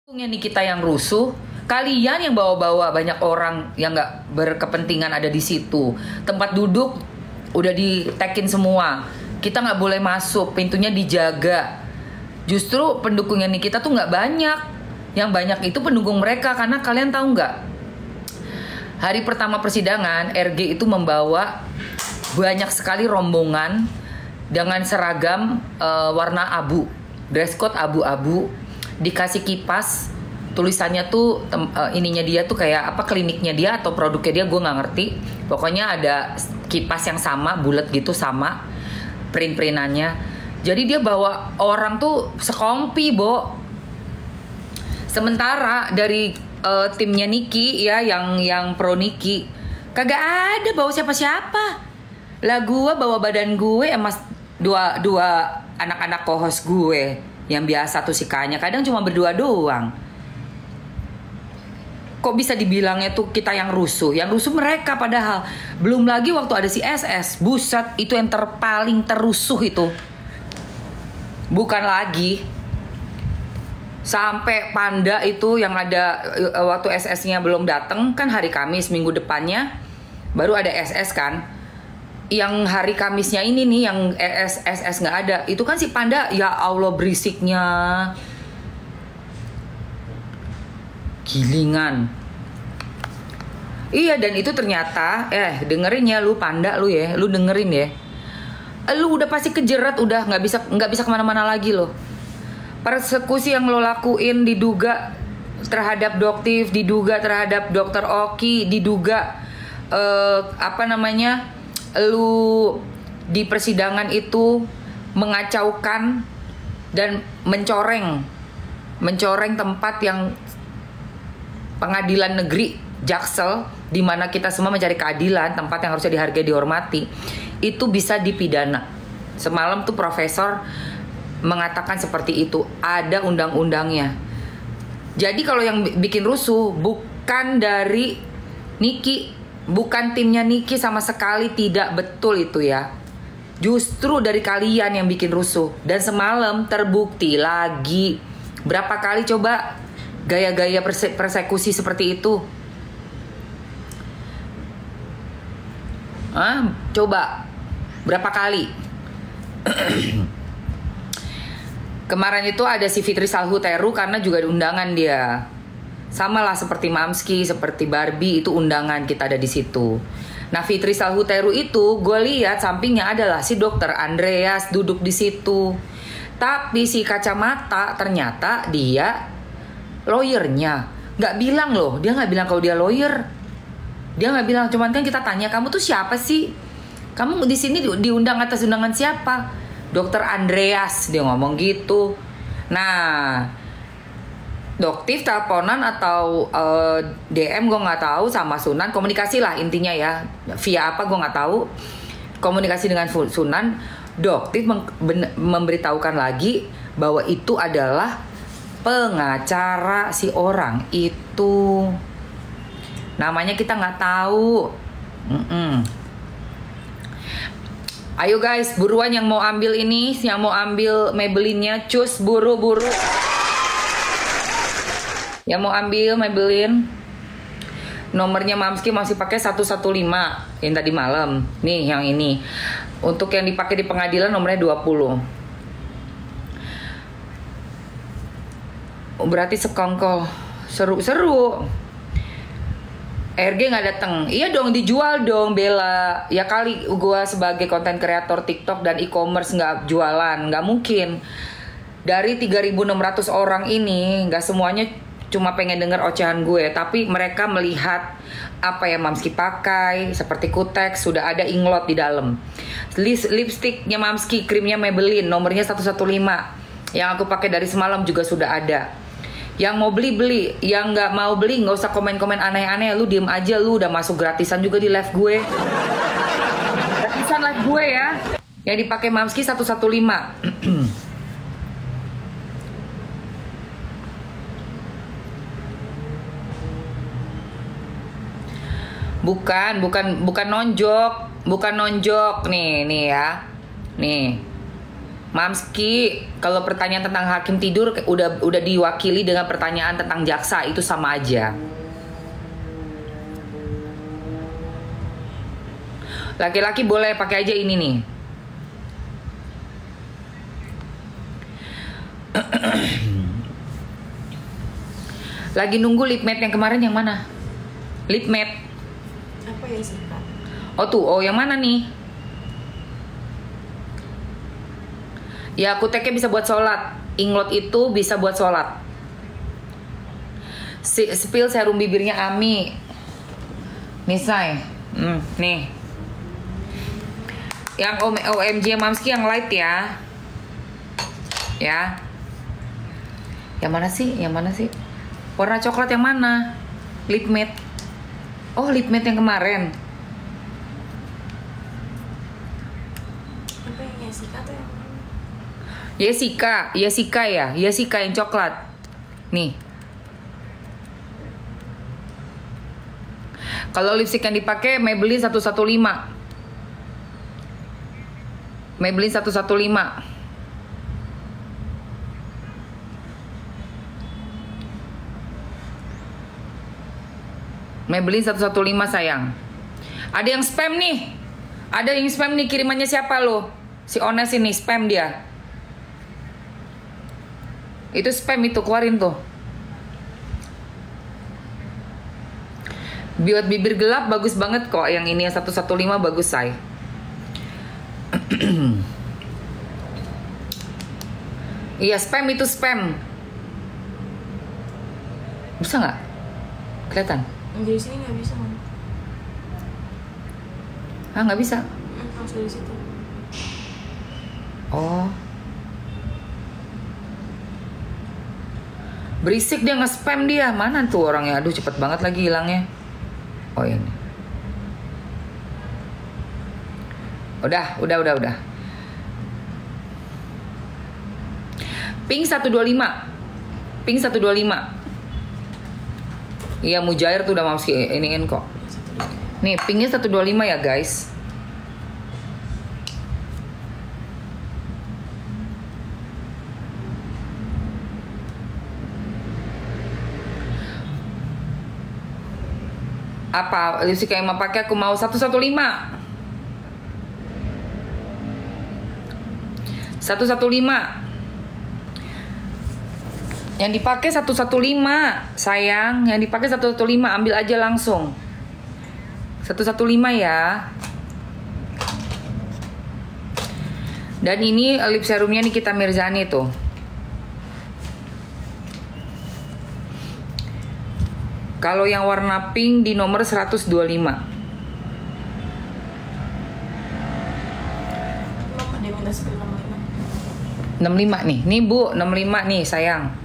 Nih kita yang rusuh, kalian yang bawa-bawa banyak orang yang nggak berkepentingan ada di situ. Tempat duduk udah ditekin semua. Kita nggak boleh masuk, pintunya dijaga. Justru pendukungnya Nikita tuh nggak banyak. Yang banyak itu pendukung mereka karena kalian tahu nggak? Hari pertama persidangan, RG itu membawa banyak sekali rombongan dengan seragam warna abu, dress code abu-abu, dikasih kipas, tulisannya tuh ininya dia tuh kayak apa, kliniknya dia atau produknya dia, gue nggak ngerti. Pokoknya ada kipas yang sama, bulat gitu, sama print-printannya. Jadi dia bawa orang tuh sekompi, Bo. Sementara dari timnya Niki ya, yang pro Niki, kagak ada bawa siapa-siapa. Lah gue bawa badan gue sama dua anak-anak co-host gue yang biasa tuh si Kanya, kadang cuma berdua doang. Kok bisa dibilangnya tuh kita yang rusuh? Yang rusuh mereka, padahal belum lagi waktu ada si SS. Buset, itu yang paling terusuh itu. Bukan lagi sampai Panda itu yang ada waktu SS-nya belum datang kan, hari Kamis minggu depannya baru ada SS kan. Yang hari Kamisnya ini nih yang SS nggak ada, itu kan si Panda, ya Allah berisiknya gilingan. Iya, dan itu ternyata dengerin ya lu Panda, lu ya, lu dengerin ya, lu udah pasti kejerat, udah nggak bisa kemana-mana lagi lo. Persekusi yang lo lakuin diduga terhadap Doktif, diduga terhadap Dokter Oki, diduga lu di persidangan itu mengacaukan dan mencoreng tempat yang pengadilan negeri, Jaksel, di mana kita semua mencari keadilan, tempat yang harusnya dihargai, dihormati, itu bisa dipidana. Semalam tuh profesor mengatakan seperti itu, ada undang-undangnya. Jadi kalau yang bikin rusuh bukan dari Niki, bukan timnya Niki sama sekali, tidak betul itu ya. Justru dari kalian yang bikin rusuh. Dan semalam terbukti lagi. Berapa kali coba gaya-gaya persekusi seperti itu? Coba berapa kali? Kemarin itu ada si Fitri Salhuteru karena juga ada undangan dia. Sama lah seperti Mamski, seperti Barbie, itu undangan kita ada di situ. Nah, Fitri Salhuteru itu gue lihat sampingnya adalah si Dokter Andreas duduk di situ. Tapi si kacamata ternyata dia lawyernya. Nggak bilang loh, dia nggak bilang kalau dia lawyer. Dia nggak bilang, cuman kan kita tanya, kamu tuh siapa sih? Kamu di sini diundang atas undangan siapa? Dokter Andreas, dia ngomong gitu. Nah, Doktif teleponan atau DM gue nggak tahu sama Sunan, komunikasi lah intinya ya, via apa gue nggak tahu, komunikasi dengan Sunan. Doktif memberitahukan lagi bahwa itu adalah pengacara si orang itu, namanya kita nggak tahu. Ayo guys, buruan yang mau ambil ini, yang mau ambil Maybelline-nya, cus, buru-buru. Yang mau ambil Maybelline, nomornya Mamski masih pakai 115 yang tadi malam. Nih yang ini. Untuk yang dipakai di pengadilan nomornya 20. Berarti sekongkol. Seru-seru. RG nggak datang. Iya dong, dijual dong Bella. Ya kali gue sebagai konten kreator TikTok dan e-commerce nggak jualan, nggak mungkin. Dari 3.600 orang ini nggak semuanya cuma pengen denger ocehan gue, tapi mereka melihat apa yang Mamski pakai, seperti kutek, sudah ada inglot di dalam. Lipstiknya Mamski, krimnya Maybelline, nomornya 115. Yang aku pakai dari semalam juga sudah ada. Yang mau beli, yang nggak mau beli nggak usah komen-komen aneh-aneh, lu diem aja, lu udah masuk gratisan juga di live gue. Gratisan live gue ya, yang dipakai Mamski 115. Bukan nonjok nih ya, nih Mamski, kalau pertanyaan tentang hakim tidur udah diwakili dengan pertanyaan tentang jaksa, itu sama aja. Laki-laki boleh pakai aja ini nih. Lagi nunggu lip matte yang kemarin yang mana? Lip matte. Apa ya sih Kak? Oh tuh, oh yang mana nih? Ya kuteknya bisa buat sholat. Inglot itu bisa buat sholat. Spill serum bibirnya Ami. Nih say. Nih. Yang OMG Mamski yang light ya. Ya. Yang mana sih? Yang mana sih? Warna coklat yang mana? Lip matte. Oh, lip matte yang kemarin. Apa yang Jessica tuh yang mana? Jessica ya. Jessica yang coklat. Nih. Kalau lipstick yang dipakai Maybelline 115. Maybelline 115. Maybelline 115 sayang. Ada yang spam nih. Ada yang spam nih, kirimannya siapa lo? Si Ones ini spam dia. Itu spam itu, keluarin tuh. Buat bibir gelap bagus banget kok. Yang ini yang 115 bagus say. Iya spam itu spam. Bisa nggak? Kelihatan? Dari sini nggak bisa Mam. Ah nggak bisa. Harus dari situ. Oh. Berisik dia nge-spam dia. Mana tuh orangnya? Aduh cepet banget lagi hilangnya. Oh ini. Udah. Pink 125. Pink 125. Iya Mujair tuh udah mau iniin kok. Nih pinknya 125 ya guys. Apa lipstick yang mau pakai? Aku mau 115. 115. Yang dipakai 115 sayang. Yang dipakai 115, ambil aja langsung 115 ya. Dan ini lip serumnya Nikita Mirzani tuh. Kalau yang warna pink di nomor 125. Mama dia minta spill 65. 65 nih. Nih Bu, 65 nih sayang.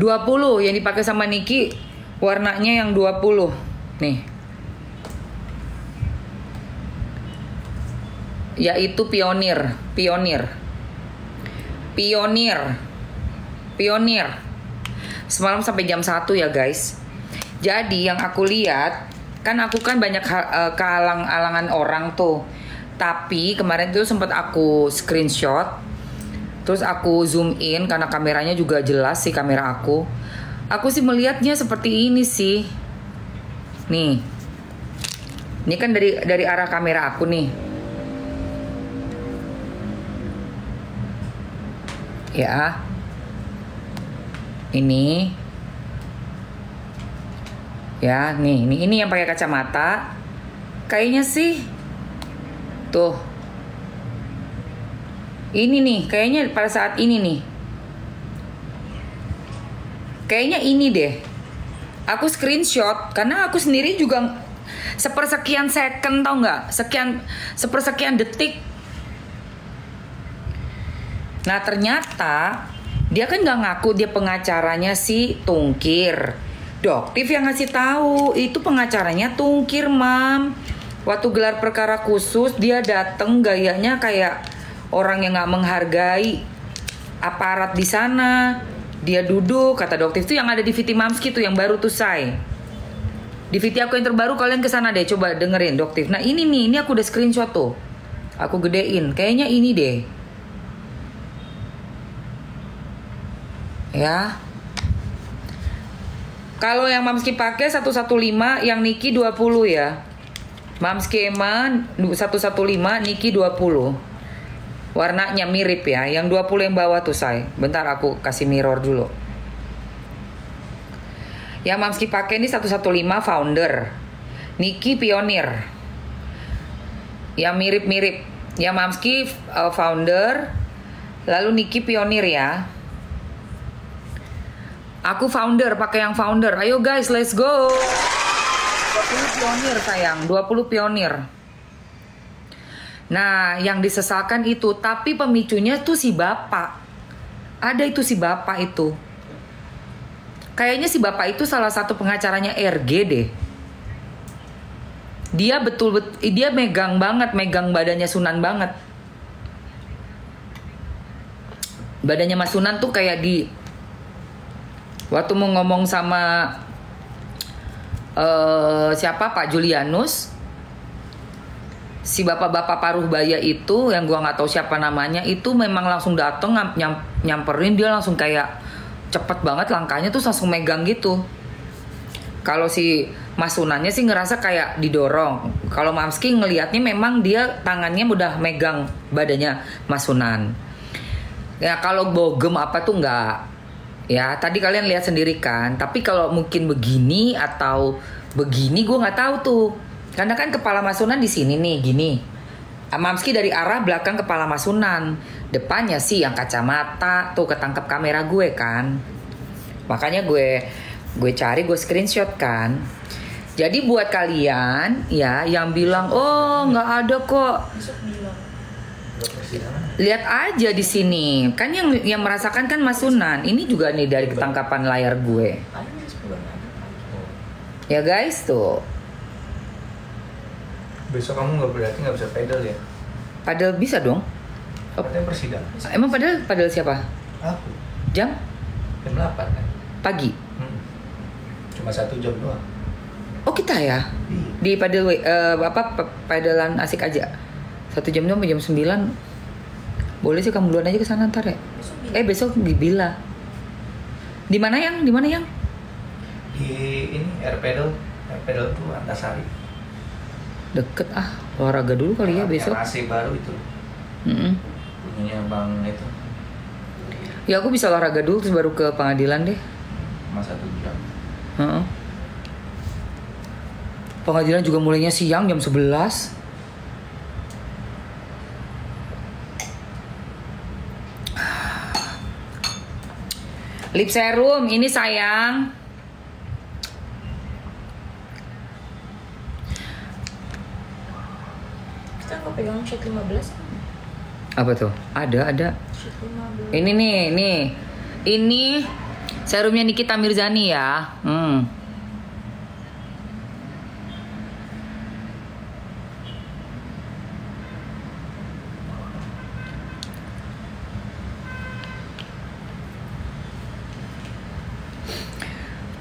20 yang dipakai sama Niki, warnanya yang 20 nih, yaitu Pionir. Semalam sampai jam 1 ya guys. Jadi yang aku lihat, kan aku kan banyak kehalang-halangan orang tuh. Tapi kemarin tuh sempat aku screenshot, terus aku zoom in karena kameranya juga jelas sih kamera aku. Aku sih melihatnya seperti ini sih. Nih. Ini kan dari arah kamera aku nih. Ya. Ini. Ya, nih, ini yang pakai kacamata. Kayaknya sih tuh. Ini nih, kayaknya pada saat ini nih. Kayaknya ini deh. Aku screenshot karena aku sendiri juga sepersekian second, tau nggak? Sepersekian detik. Nah ternyata dia kan nggak ngaku dia pengacaranya si Tungkir. Doktif yang ngasih tahu itu pengacaranya Tungkir, Mam. Waktu gelar perkara khusus dia dateng gayanya kayak orang yang nggak menghargai. aparat di sana. Dia duduk, kata Doktif itu yang ada di VT Mamski tuh yang baru tuh say. Di VT aku yang terbaru kalian kesana deh, coba dengerin Doktif. Nah ini nih, ini aku udah screenshot tuh. Aku gedein, kayaknya ini deh. Ya. Kalau yang Mamski pakai 115, yang Niki 20 ya. Mamski Emma 115, Niki 20. Warnanya mirip ya. Yang 20 yang bawah tuh say. Bentar aku kasih mirror dulu. Yang Mamski pakai ini 115 Founder. Niki Pioneer. Yang mirip-mirip. Yang Mamski Founder. Lalu Niki Pioneer ya. Aku Founder, pakai yang Founder. Ayo guys, let's go. 20 Pioneer sayang, 20 Pioneer. Nah, yang disesalkan itu, tapi pemicunya tuh si bapak. Ada itu si bapak itu. Kayaknya si bapak itu salah satu pengacaranya RG deh. Dia dia megang badannya Sunan banget. Badannya Mas Sunan tuh kayak di waktu mau ngomong sama siapa Pak Julianus, si bapak-bapak paruh baya itu yang gua nggak tahu siapa namanya itu memang langsung dateng nyamperin, dia langsung kayak cepet banget langkahnya tuh langsung megang gitu. Kalau si Mas Sunannya sih ngerasa kayak didorong. Kalau Mamski ngelihatnya memang dia tangannya udah megang badannya Mas Sunan. Ya kalau bogem apa tuh nggak. Ya tadi kalian lihat sendiri kan. Tapi kalau mungkin begini atau begini gue nggak tahu tuh. Karena kan kepala Mas Sunan di sini nih gini. Mamski dari arah belakang kepala Mas Sunan. Depannya sih yang kacamata tuh ketangkep kamera gue kan. Makanya gue cari, gue screenshot kan. Jadi buat kalian ya yang bilang oh nggak ada kok. Lihat aja di sini. Kan yang merasakan kan Mas Sunan. Ini juga nih dari ketangkapan layar gue. Ya guys tuh. Besok kamu berarti nggak bisa pedal ya? Padahal bisa dong. Katanya persidangan. Emang padahal siapa? Aku. Jam 8 kan? pagi. Cuma 1 jam doang. Oh kita ya? Di padel padelan asik aja. 1 jam doang, jam 9. Boleh sih kamu duluan aja ke sana ntar ya. Besok di Bila. Di mana yang? Di ini air pedal tuh Antasari. Deket olahraga dulu kali ya besok. AC baru itu. Punyanya Bang itu. Ya aku bisa olahraga dulu terus baru ke pengadilan deh. Cuma 1 jam. Pengadilan juga mulainya siang jam 11. Lip serum ini sayang. Kita nggak pegang shot 15. Apa tuh? Ada. Shot 15. Ini nih. Ini serumnya Nikita Mirzani ya.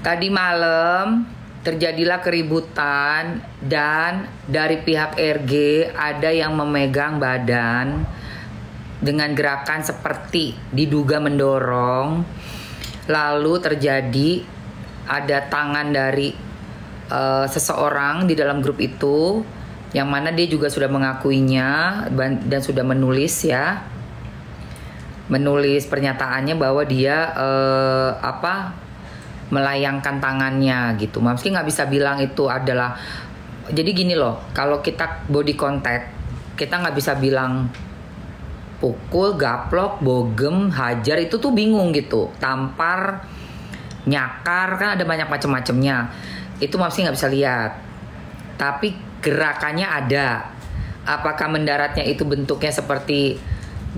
Tadi malam terjadilah keributan dan dari pihak RG ada yang memegang badan dengan gerakan seperti diduga mendorong. Lalu terjadi ada tangan dari seseorang di dalam grup itu yang mana dia juga sudah mengakuinya dan sudah menulis ya. Menulis pernyataannya bahwa dia melayangkan tangannya gitu. Mamski nggak bisa bilang itu adalah. Jadi gini loh, kalau kita body contact, kita nggak bisa bilang pukul, gaplok, bogem, hajar itu tuh bingung gitu. Tampar, nyakar kan ada banyak macam-macamnya. Itu Mamski nggak bisa lihat. Tapi gerakannya ada. Apakah mendaratnya itu bentuknya seperti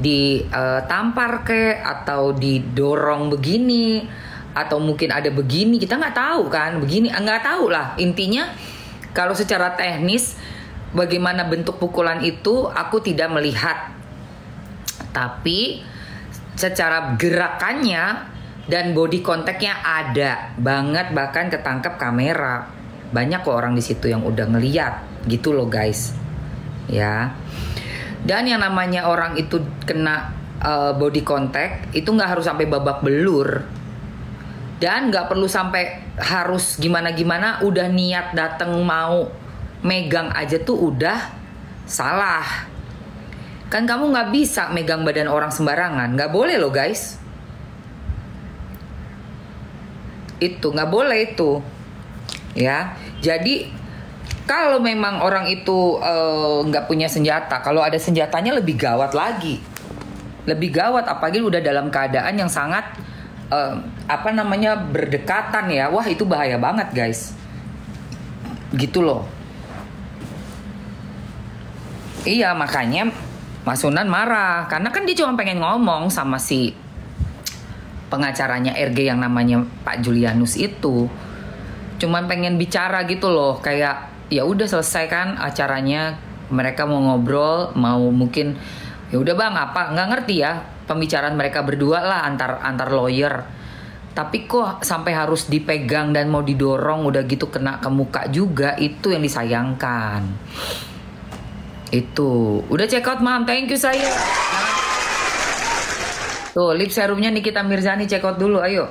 ditampar atau didorong begini? Atau mungkin ada begini, kita nggak tahu kan, begini nggak tahu lah. Intinya kalau secara teknis bagaimana bentuk pukulan itu aku tidak melihat, tapi secara gerakannya dan body contactnya ada banget, bahkan ketangkep kamera. Banyak kok orang di situ yang udah ngeliat gitu loh guys, ya. Dan yang namanya orang itu kena body contact itu nggak harus sampai babak belur, dan nggak perlu sampai harus gimana-gimana. Udah niat dateng mau megang aja tuh udah salah. Kan kamu nggak bisa megang badan orang sembarangan, nggak boleh loh guys. Itu nggak boleh itu, ya. Jadi kalau memang orang itu nggak punya senjata, kalau ada senjatanya lebih gawat lagi, lebih gawat. Apalagi udah dalam keadaan yang sangat berdekatan ya. Wah itu bahaya banget guys, gitu loh. Iya makanya Mas Sunan marah karena kan dia cuma pengen ngomong sama si pengacaranya RG yang namanya Pak Julianus itu, cuman pengen bicara gitu loh, kayak ya udah selesai kan acaranya, mereka mau ngobrol, mau mungkin ya udah bang apa nggak ngerti ya pembicaraan mereka berdua lah antar lawyer, tapi kok sampai harus dipegang dan mau didorong udah gitu kena ke muka juga, itu yang disayangkan. Itu udah check out mam, thank you saya. Tuh lip serumnya Nikita Mirzani, check out dulu ayo.